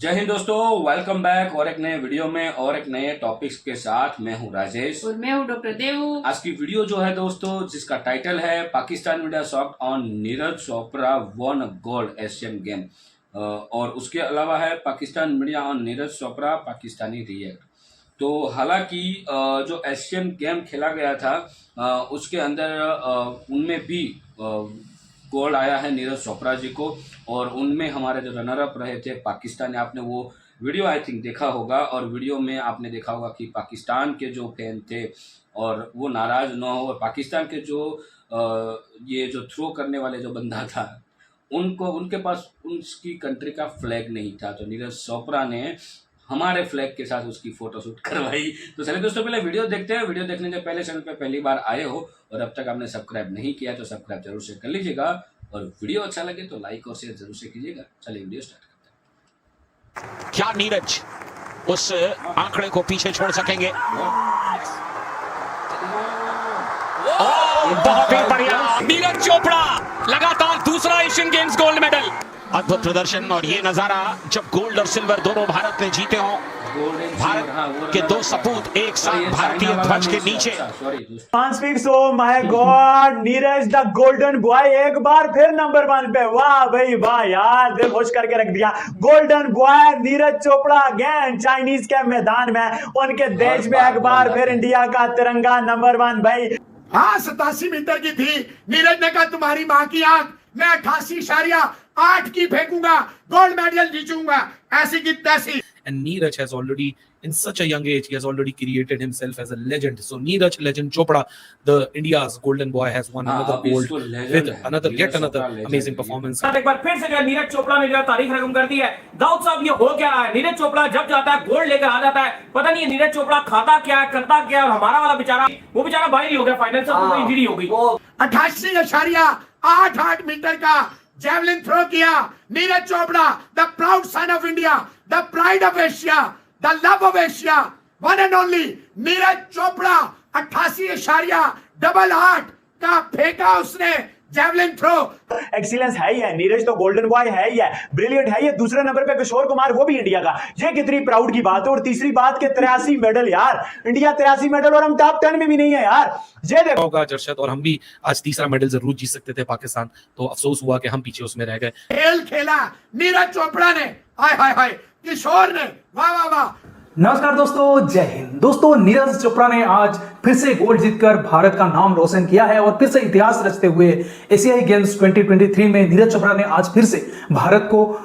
जय हिंद दोस्तों, welcome back और एक नए वीडियो में और एक नए टॉपिक्स के साथ। मैं हूं राजेश और मैं हूं डॉक्टर देवू। आज की वीडियो जो है दोस्तों, जिसका टाइटल है Pakistan media shocked on Neeraj Chopra one gold Asian game, और उसके अलावा है Pakistan media on Neeraj Chopra Pakistani react. तो हालांकि जो एशियन गेम खेला गया था उसके अंदर उनमें भी गोल्ड आया है नीरज चोपड़ा जी को, और उनमें हमारे जो रनर अप रहे थे पाकिस्तान। आपने वो वीडियो आई थिंक देखा होगा, और वीडियो में आपने देखा होगा कि पाकिस्तान के जो फैन थे और वो नाराज न हो, और पाकिस्तान के जो ये जो थ्रो करने वाले जो बंदा था उनको उनके पास उसकी कंट्री का फ्लैग नहीं था, तो नीरज चोपड़ा ने हमारे फ्लैग के साथ उसकी फोटोशूट करवाई। तो चलिए दोस्तों, पहले वीडियो देखते हैं। वीडियो देखने से पहले चैनल पे पहली बार आए हो और अब तक आपने सब्सक्राइब नहीं किया तो सब्सक्राइब जरूर से कर लीजिएगा, और वीडियो अच्छा लगे तो लाइक और शेयर जरूर से कीजिएगा। चलिए वीडियो स्टार्ट करते हैं। क्या नीरज उस आंकड़े को पीछे छोड़ सकेंगे? बहुत ही बढ़िया, नीरज चोपड़ा लगातार दूसरा एशियन गेम्स गोल्ड मेडल। अद्भुत प्रदर्शन, और ये नजारा जब गोल्ड और सिल्वर दोनों भारत ने जीते हों। भारत के दो सपूत एक साथ भारतीय ध्वज के नीचे। My God, Neeraj the golden boy एक बार फिर नंबर 1 पे। वाह भाई वाह यार, दिल खुश करके रख दिया। Golden boy Neeraj Chopra again Chinese के मैदान में, उनके देश में एक बार फिर इंडिया का तिरंगा नंबर 1 भाई। हाँ, 87 मीटर की थी। नीरज ने कहा तुम्हारी माँ की आंख, मैं 88.8 की फेंकूंगा, गोल्ड मेडल जीतूंगा, ऐसी की तैसी। And Neeraj has already, in such a young age, he has already created himself as a legend. So Neeraj legend Chopra, the India's golden boy, has won another gold with another amazing performance. एक बार फिर से जो नीरज चोपड़ा ने जो तारीख रकम कर दी है। दाऊद साहब, ये हो क्या रहा है? नीरज चोपड़ा जब जाता है गोल्ड लेकर आ जाता है, पता नहीं नीरज चोपड़ा खाता क्या है, करता क्या है, और हमारा वाला बेचारा वो बेचारा बाहर ही हो गया, फाइनल से इंजरी हो गई। 88.8 मीटर का जेवलिन थ्रो किया Neeraj Chopra, the proud son of India, the pride of Asia, the love of Asia, one and only Neeraj Chopra. 88.8 का फेंका उसने जेवलिन थ्रो। एक्सीलेंस है ही है, नीरज तो गोल्डन बॉय है ही है, ब्रिलियंट है। ये दूसरे नंबर पे किशोर कुमार, वो भी इंडिया का। ये कितनी प्राउड की बात है। और तीसरी बात के 83 मेडल यार, इंडिया 83 मेडल, और हम टॉप 10 में भी नहीं है यार। ये देखो होगा जर्शद, और हम भी आज तीसरा मेडल जरूर जीत सकते थे पाकिस्तान, तो अफसोस हुआ कि हम पीछे उसमें रह गए। खेल खेला नीरज चोपड़ा ने, हाय हाय हाय, किशोर ने, वाह वाह वाह। नमस्कार दोस्तों, जय हिंद। दोस्तों, नीरज चोपड़ा ने आज फिर से गोल्ड जीतकर भारत का नाम रोशन किया है, और फिर से इतिहास रचते हुए एशियाई गेम्स 2023 में नीरज चोपड़ा ने आज फिर से भारत को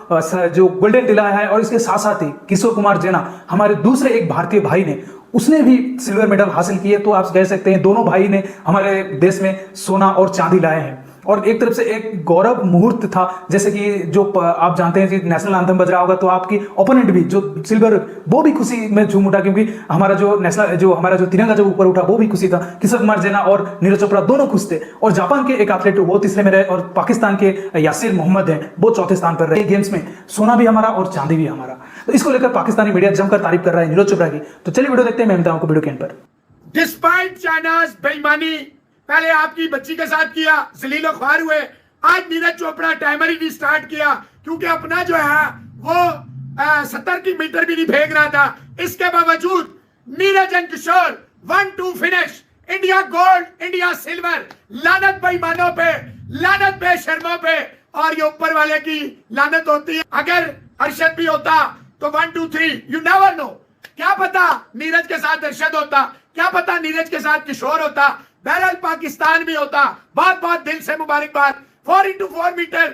जो गोल्डन दिलाया है। और इसके साथ साथ ही किशोर कुमार जेना, हमारे दूसरे एक भारतीय भाई ने, उसने भी सिल्वर मेडल हासिल किए। तो आप कह सकते हैं दोनों भाई ने हमारे देश में सोना और चांदी लाए हैं। और एक तरफ से एक गौरव मुहूर्त था, जैसे कि जो आप जानते हैं कि नेशनल एंथम बज रहा होगा, तो आपकी ओपोनेंट भी जो सिल्वर, वो भी खुशी में झूम उठा, क्योंकि हमारा जो तिरंगा जब ऊपर उठा वो भी खुशी था। किशोर कुमार जेना और नीरज चोपड़ा दोनों खुश थे। और जापान के एक एथलीट वो तीसरे में रहे, और पाकिस्तान के यासिर मोहम्मद हैं वो चौथे स्थान पर रहे। गेम्स में सोना भी हमारा और चांदी भी हमारा। तो इसको लेकर पाकिस्तानी मीडिया जमकर तारीफ कर रहा है नीरज चोपड़ा की। तो चलिए वीडियो देखते हैं, मैं मिलता हूं आपको वीडियो के एंड पर। डिस्पाइट चाइनाज बेईमानी, पहले आपकी बच्ची के साथ किया, जलीलो ख्वार हुए। आज नीरज चोपड़ा टाइमर ही नहीं स्टार्ट किया, क्योंकि अपना जो है वो 70 की मीटर भी नहीं फेंक रहा था। इसके बावजूद Neeraj and Kishore 1-2 finish, India gold, India silver. लानत बेईमानों पे, लानत बेशर्मों पे, और ये ऊपर वाले की लानत होती है। अगर अरशद भी होता तो 1-2-3, यू नेवर नो। क्या पता नीरज के साथ अरशद होता, क्या पता नीरज के साथ किशोर होता, बहरहाल पाकिस्तान भी होता। बहुत बहुत दिल से मुबारकबाद। 4x4 मीटर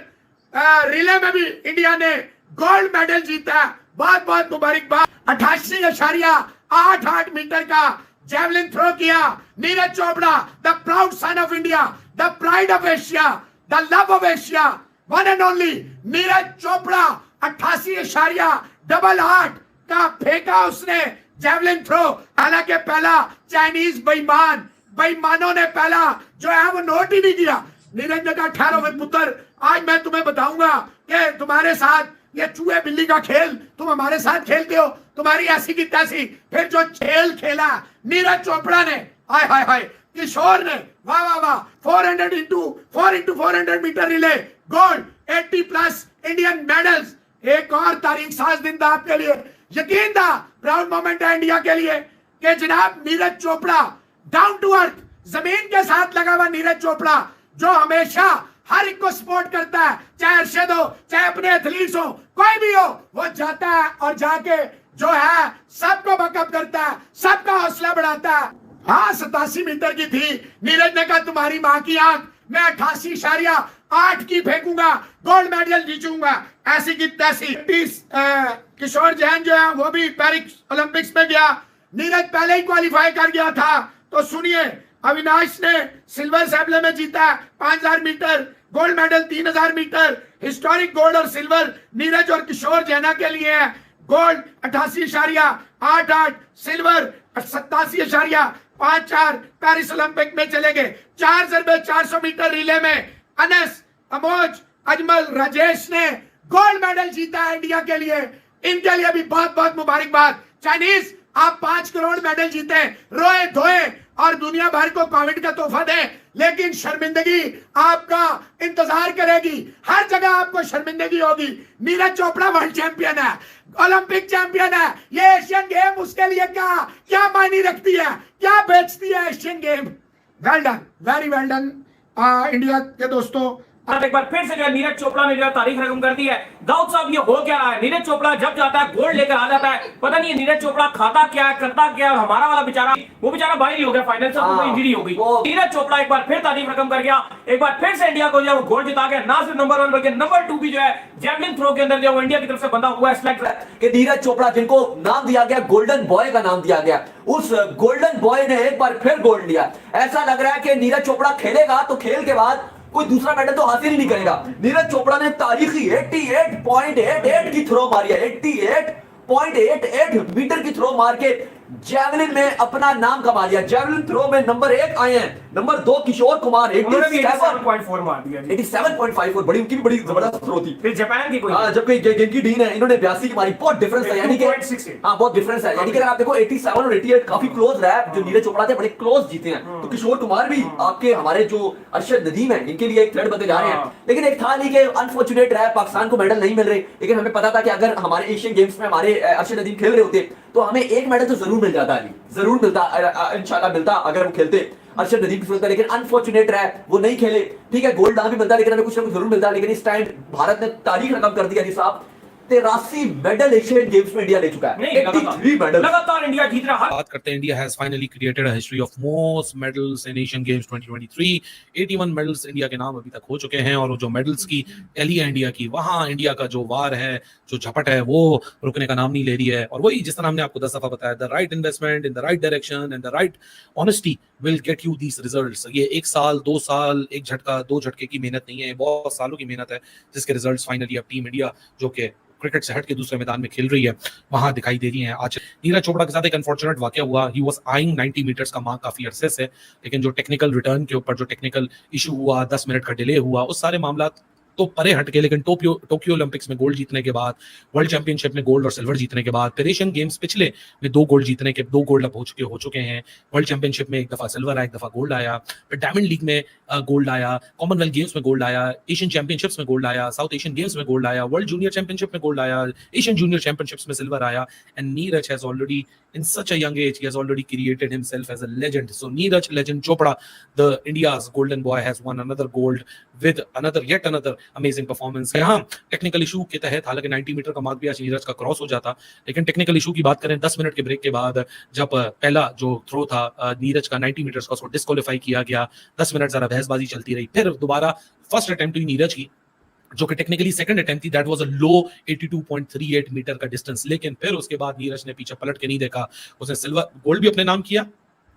रिले में भी इंडिया ने गोल्ड मेडल जीता, बहुत बहुत मुबारकबाद। 88.88 मीटर का जेवलिन थ्रो किया Neeraj Chopra, the proud son of India, the pride of Asia, the love of Asia, one and only Neeraj Chopra. 88.8 का फेंका उसने जेवलिन थ्रो। हालांकि पहला चाइनीज बेईमानों ने पहला जो है वो नोट ही नहीं किया। नीरज ने कहा ठहरो फिर पुत्र, आज मैं तुम्हें बताऊंगा कि तुम्हारे साथ ये चूहे बिल्ली का खेल तुम हमारे साथ खेलते हो, तुम्हारी ऐसी की तैसी। फिर जो खेल खेला नीरज चोपड़ा ने, हाय हाय हाय, किशोर ने, वाह वाह वाह। 400 into 400 metre relay gold, 80+ Indian medals एक और तारीख साज दिन था आपके लिए, यकीन था, प्राउड मोमेंट है इंडिया के लिए कि जनाब Neeraj Chopra, down to earth, जमीन के साथ लगा हुआ नीरज चोपड़ा, जो हमेशा हर एक को सपोर्ट करता है, चाहे अरशद हो, चाहे अपने एथलीट्स हो, कोई भी हो, वो जाता है और जाके जो है सबको बकअप करता है, सबका हौसला बढ़ाता है। हाँ 87 मीटर की थी, नीरज ने कहा तुम्हारी माँ की आंख, मैं 88.8 की फेंकूंगा, गोल्ड मेडल जीतूंगा, ऐसी की तैसी। किशोर जैन जो है वो भी पेरिस ओलंपिक्स में गया, नीरज पहले ही क्वालिफाई कर गया था। तो सुनिए, अविनाश ने सिल्वर सैबले में जीता 5000 metre, gold medal 3000 metre, historic gold और सिल्वर नीरज और किशोर जैना के लिए है। गोल्ड 88.88, सिल्वर 87.54 पेरिस ओलंपिक में चले गए। 400 मीटर रिले में अनस, अमोज, अजमल, राजेश ने गोल्ड मेडल जीता है इंडिया के लिए। इनके लिए भी बहुत बहुत मुबारकबाद। चाइनीज, आप 5 करोड़ मेडल जीते, रोए धोए और दुनिया भर को कोविड का तोहफा दें, लेकिन शर्मिंदगी आपका इंतजार करेगी, हर जगह आपको शर्मिंदगी होगी। नीरज चोपड़ा वर्ल्ड चैंपियन है, ओलंपिक चैंपियन है, ये एशियन गेम उसके लिए क्या मायने रखती है, क्या बेचती है Asian game. Well done, very well done India के दोस्तों। अब एक बार फिर से जो है नीरज चोपड़ा ने जो है तारीख रकम कर दी है। दाऊद साहब ये हो क्या रहा है? नीरज चोपड़ा जब जाता है गोल्ड लेकर आ जाता है, पता नहीं है नीरज चोपड़ा खाता क्या है, करता क्या है, और हमारा वाला बेचारा, वो बेचारा बाहर ही हो गया, फाइनेंशियल इंजरी हो गई। नीरज चोपड़ा एक बार फिर तारीख रकम कर गया, एक बार फिर से इंडिया को जो है गोल्ड जिता गया। ना सिर्फ नंबर 1 बल्कि नंबर 2 भी जो है जैवलिन थ्रो के अंदर जो इंडिया की तरफ से बंदा हुआ है कि नीरज चोपड़ा, जिनको नाम दिया गया गोल्डन बॉय का नाम दिया गया, उस गोल्डन बॉय ने एक बार फिर गोल्ड लिया। ऐसा लग रहा है कि नीरज चोपड़ा खेलेगा तो खेल के बाद कोई दूसरा मेडल तो हासिल ही नहीं करेगा। नीरज चोपड़ा ने तारीखी 88.88 की थ्रो मारी है, 88.88 मीटर की थ्रो मार के जैवलिन में अपना नाम कमा लिया। जैवलिन थ्रो में नंबर 1 आए हैं, नंबर 2 किशोर कुमार 87.4 मार दिया। 87.54, बड़ी उनकी भी बड़ी जबरदस्त थ्रो थी। फिर जापान की कोई, जबकि गेंकी डीन है, इन्होंने 82 की मारी, बहुत डिफरेंस है, यानी कि हाँ बहुत डिफरेंस है। यानी कि अगर आप देखो 87 और 88 काफी क्लोज रहा है, जो नीरज चोपड़ा थे बड़े क्लोज जीते हैं। तो किशोर कुमार भी आपके हमारे जो अरशद नदीम है, इनके लिए एक थ्रेड बनते जा रहे हैं। लेकिन एक था नहीं कि अनफॉर्चुनेट रहा, पाकिस्तान को मेडल नहीं मिल रहे, लेकिन हमें पता था कि अगर हमारे एशियन गेम्स में हमारे अरशद नदीम खेल रहे होते तो हमें एक मेडल तो जरूर मिल जाता है, जरूर मिलता, इंशाल्लाह मिलता अगर वो खेलते अरशद नदीम की सूरत। लेकिन अनफॉर्चुनेट रहा, वो नहीं खेले। ठीक है, गोल्ड ना भी मिलता, लेकिन हमें कुछ ना कुछ जरूर मिलता। लेकिन इस टाइम भारत ने तारीख रकम कर दिया साहब, 83 मेडल एशियन गेम्स में इंडिया ले चुका है, 83 मेडल लगातार इंडिया जीत रहा है। बात करते हैं, India has finally created a history of most medals in Asian games 2023। 81 medals India के नाम अभी तक हो चुके हैं, और जो मेडल्स की टैली है इंडिया की, वहां इंडिया का जो वार है, जो झपट है, वो रुकने का नाम नहीं ले रही है। और वही जिस तरह हमने आपको 10 दफा बताया, the right investment in the right direction and the right honesty will get you these results. ये 1 साल 2 साल, एक झटका 2 झटके की मेहनत नहीं है, बहुत सालों की मेहनत है, जिसके रिजल्ट्स फाइनली अब टीम इंडिया जो कि क्रिकेट से हट के दूसरे मैदान में खेल रही है, वहां दिखाई दे रही है। आज नीरज चोपड़ा के साथ एक अनफॉर्चुनेट वाकया हुआ। ही वाज आइंग 90 मीटर्स का मार्क काफी अरसे से, लेकिन जो टेक्निकल रिटर्न के ऊपर जो टेक्निकल इशू हुआ, 10 मिनट का डिले हुआ, उस सारे मामला तो परे हट के, लेकिन टोक्यो ओलंपिक्स में गोल्ड जीतने के बाद, वर्ल्ड चैंपियनशिप में गोल्ड और सिल्वर जीतने के बाद, फिर एशियन गेम्स पिछले में 2 गोल्ड जीतने के 2 गोल्ड अब हो चुके हैं। वर्ल्ड चैंपियनशिप में एक दफा सिल्वर आया, एक दफा गोल्ड आया, फिर डायमंड लीग में गोल्ड आया, कॉमनवेल्थ गेम्स में गोल्ड आया, एशियन चैंपियनशिप्स में गोल्ड आया, साउथ एशियन गेम्स में गोल्ड आया, वर्ल्ड जूनियर चैंपियनशिप में गोल्ड आया, एशियन जूनियर चैंपियनशिप्स में सिल्वर आया। And Neeraj has already in such a young age he has already created himself as a legend. So Neeraj legend Chopra, the India's golden boy, has won another gold with yet another amazing performance. यहाँ technical issue के तहत, हालांकि 90 metre का mark भी आज नीरज का cross हो जाता, लेकिन टेक्निकल इशू की बात करें, 10 मिनट के ब्रेक के बाद जब पहला जो थ्रो था नीरज का 90 मीटर का, उसको डिस्क्वालीफाई किया गया। 10 मिनट जरा बहसबाजी चलती रही, फिर दोबारा फर्स्ट अटेम्प्ट हुई नीरज की, जो कि टेक्निकली सेकंड अटेम्प्ट थी, that was a low 82.38 metre का डिस्टेंस। लेकिन फिर उसके बाद नीरज ने पीछे पलट के नहीं देखा, उसने सिल्वर गोल्ड भी अपने नाम किया।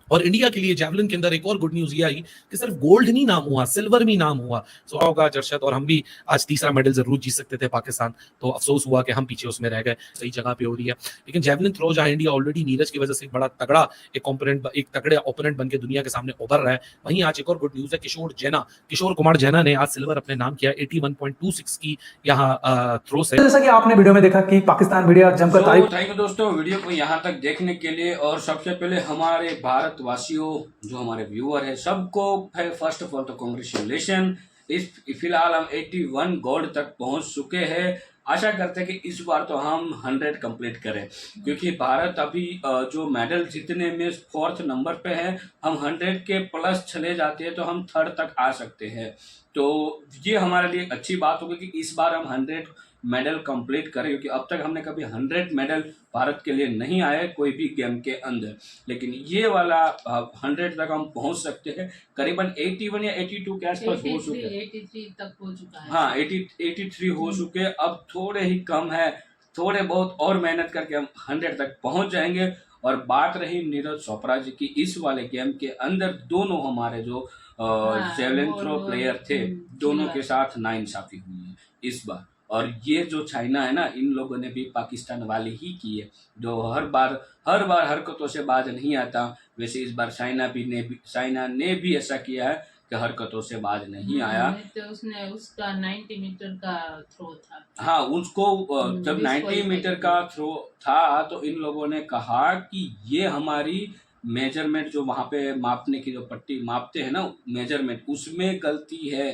और इंडिया के लिए जैवलिन के अंदर एक और गुड न्यूज ये आई कि सिर्फ गोल्ड नहीं नाम हुआ, सिल्वर भी नाम हुआ। सो होगा अरशद और हम भी आज तीसरा मेडल जरूर जीत सकते थे पाकिस्तान, तो अफसोस हुआ कि हम पीछे उसमें रह गए। सही जगह पे हो रही है, लेकिन जैवलिन थ्रो जहां इंडिया ऑलरेडी नीरज की वजह से बड़ा तगड़ा एक तगड़े ओपोनेंट बन के दुनिया के सामने उभर रहा है, वहीं आज एक और गुड न्यूज है। किशोर कुमार जैना ने आज सिल्वर अपने नाम किया 81.26 की यहाँ थ्रो से। जैसा कि आपने वीडियो में देखा कि पाकिस्तान मीडिया जमकर तारीफ। थैंक यू दोस्तों वीडियो को यहाँ तक देखने के लिए। और सबसे पहले हमारे भारतवासियों, जो हमारे व्यूअर है, सबको है फर्स्ट ऑफ ऑल तो कांग्रेचुलेशन। इस फिलहाल हम 81 गोल्ड तक पहुंच चुके हैं। आशा करते हैं कि इस बार तो हम 100 कंप्लीट करें, क्योंकि भारत अभी जो मेडल जीतने में 4th नंबर पे है। हम 100 के प्लस चले जाते हैं तो हम 3rd तक आ सकते हैं। तो ये हमारे लिए अच्छी बात होगी कि इस बार हम 100 मेडल कंप्लीट करें, क्योंकि अब तक हमने कभी 100 मेडल भारत के लिए नहीं आए कोई भी गेम के अंदर, लेकिन ये वाला 100 तक हम पहुंच सकते हैं। करीबन 81 या 82 के आसपास हो चुके हैं। 83 तक हो चुका है। हाँ 83 हो चुके, अब थोड़े ही कम है, थोड़े बहुत और मेहनत करके हम 100 तक पहुंच जाएंगे। और बात रही नीरज चोपड़ा जी की, इस वाले गेम के अंदर दोनों हमारे जो जेवलिन थ्रो प्लेयर थे, दोनों के साथ नाइंसाफी हुई है इस बार। और ये जो चाइना है ना, इन लोगों ने भी पाकिस्तान वाले ही की है, जो हर बार हरकतों से बाज नहीं आता। वैसे इस बार चाइना ने भी ऐसा किया है कि हरकतों से बाज नहीं आया। तो उसने उसका 90 मीटर का थ्रो था। हाँ, उसको जब 90 मीटर का थ्रो था तो इन लोगों ने कहा कि ये हमारी मेजरमेंट जो वहां पे मापने की जो पट्टी मापते हैं ना, मेजरमेंट, उसमें गलती है,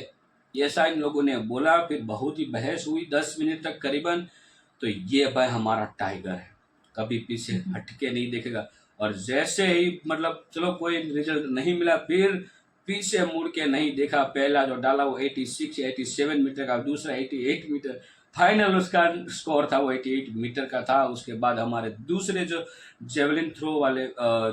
ऐसा इन लोगों ने बोला। फिर बहुत ही बहस हुई 10 मिनट तक करीबन। तो ये भाई हमारा टाइगर है, कभी पीछे हटके नहीं देखेगा। और जैसे ही मतलब चलो कोई रिजल्ट नहीं मिला, फिर पीछे मुड़ के नहीं देखा। पहला जो डाला वो 86 या 87 मीटर का, दूसरा 88 मीटर, फाइनल उसका स्कोर था वो 88 मीटर का था। उसके बाद हमारे दूसरे जो जेवलिन थ्रो वाले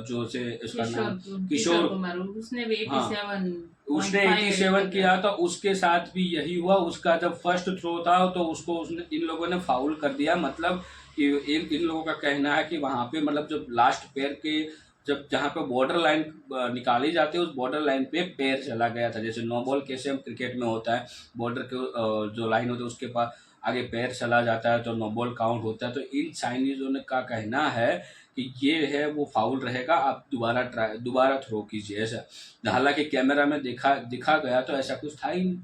जो से उसका नाम किशोर कुमार, उसने भी 87 उसने 87 किया, तो उसके साथ भी यही हुआ। उसका जब फर्स्ट थ्रो था तो उसको इन लोगों ने फाउल कर दिया। मतलब कि इन लोगों का कहना है कि वहां पे मतलब जब लास्ट पैर के जब जहाँ पे बॉर्डर लाइन निकाली जाती है, उस बॉर्डर लाइन पे पैर चला गया था। जैसे नो बॉल कैसे हम क्रिकेट में होता है, बॉर्डर के जो लाइन होती है उसके पास आगे पैर चला जाता है तो नो बॉल काउंट होता है। तो इन चाइनीजों ने का कहना है कि ये है वो फाउल रहेगा, आप दोबारा थ्रो कीजिए ऐसा। हालांकि कैमरा में दिखा गया तो ऐसा कुछ था ही नहीं।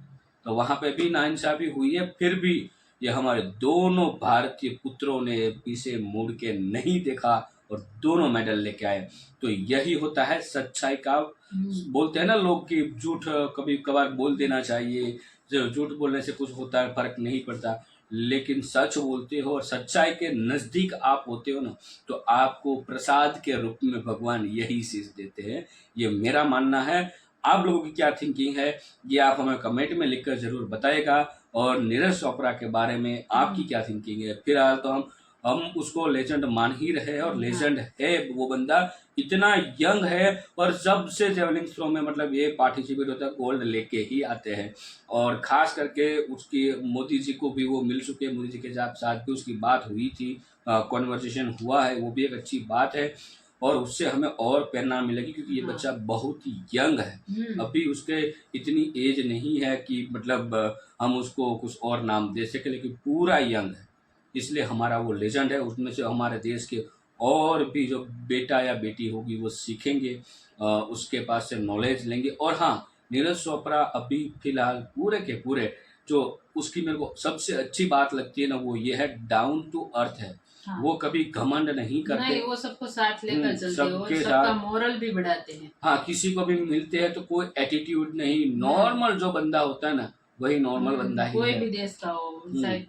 तो वहां पे भी नाइंसाफी हुई है। फिर भी ये हमारे दोनों भारतीय पुत्रों ने पीछे मुड़ के नहीं देखा और दोनों मेडल लेके आए। तो यही होता है सच्चाई का। बोलते हैं ना लोग कि झूठ कभी कभार बोल देना चाहिए, जो झूठ बोलने से कुछ होता है फर्क नहीं पड़ता, लेकिन सच बोलते हो और सच्चाई के नजदीक आप होते हो ना, तो आपको प्रसाद के रूप में भगवान यही चीज देते हैं। ये मेरा मानना है। आप लोगों की क्या थिंकिंग है ये आप हमें कमेंट में लिखकर जरूर बताएगा। और नीरज चोपड़ा के बारे में आपकी क्या थिंकिंग है। फिलहाल तो हम उसको लेजेंड मान ही रहे हैं, और लेजेंड है वो बंदा, इतना यंग है। और जब से जेवलिन थ्रो में मतलब ये पार्टिसिपेट होता है, गोल्ड लेके ही आते हैं। और खास करके उसकी मोदी जी को भी वो मिल चुके हैं, मोदी जी के साथ भी उसकी बात हुई थी, कॉन्वर्सेशन हुआ है, वो भी एक अच्छी बात है। और उससे हमें और प्रेरणा मिलेगी, क्योंकि ये बच्चा बहुत ही यंग है, अभी उसके इतनी एज नहीं है कि मतलब हम उसको कुछ और नाम दे सके, लेकिन पूरा यंग है, इसलिए हमारा वो लेजेंड है। उसमें से हमारे देश के और भी जो बेटा या बेटी होगी वो सीखेंगे, उसके पास से नॉलेज लेंगे। और हाँ, नीरज चोपड़ा अभी फिलहाल पूरे के पूरे जो उसकी मेरे को सबसे अच्छी बात लगती है ना, वो ये है डाउन टू अर्थ है। हाँ। वो कभी घमंड नहीं करते, नहीं, वो सबको साथ लेकर चलते हैं, सबके और सबका साथ मोरल भी बढ़ाते हैं। हाँ, किसी को भी मिलते हैं तो कोई एटीट्यूड नहीं, नॉर्मल जो बंदा होता है ना वही नॉर्मल बंदा ही कोई है। भी देश का हो, शायद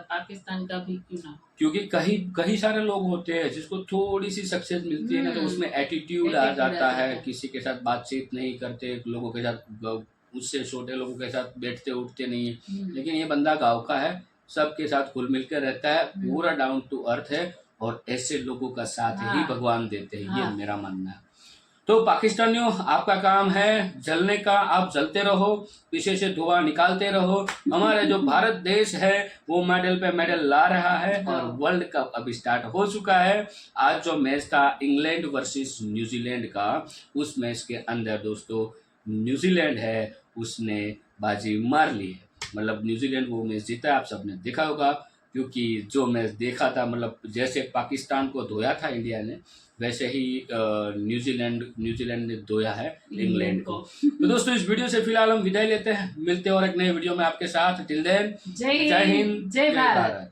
पाकिस्तान का भी क्यों ना हो। क्योंकि कई सारे लोग होते हैं जिसको थोड़ी सी सक्सेस मिलती है ना, तो उसमें एटीट्यूड आ जाता है, किसी के साथ बातचीत नहीं करते, लोगों के साथ, उससे छोटे लोगों के साथ बैठते उठते नहीं है। लेकिन ये बंदा गाँव का है, सबके साथ घुल मिल कर रहता है, पूरा डाउन टू अर्थ है, और ऐसे लोगों का साथ ही भगवान देते हैं। ये मेरा मानना है। तो पाकिस्तानियों, आपका काम है जलने का, आप जलते रहो, पीछे से धुआं निकालते रहो। हमारे जो भारत देश है वो मेडल पे मेडल ला रहा है, और वर्ल्ड कप अभी स्टार्ट हो चुका है। आज जो मैच था इंग्लैंड वर्सेस न्यूजीलैंड का, उस मैच के अंदर दोस्तों न्यूजीलैंड है उसने बाजी मार ली है। मतलब न्यूजीलैंड वो मैच जीता, आप सबने देखा होगा, क्योंकि जो मैच देखा था, मतलब जैसे पाकिस्तान को धोया था इंडिया ने, वैसे ही न्यूजीलैंड ने धोया है इंग्लैंड को। तो दोस्तों, इस वीडियो से फिलहाल हम विदाई लेते हैं, मिलते हैं और एक नए वीडियो में आपके साथ। टिल देन, जय हिंद, जय भारत।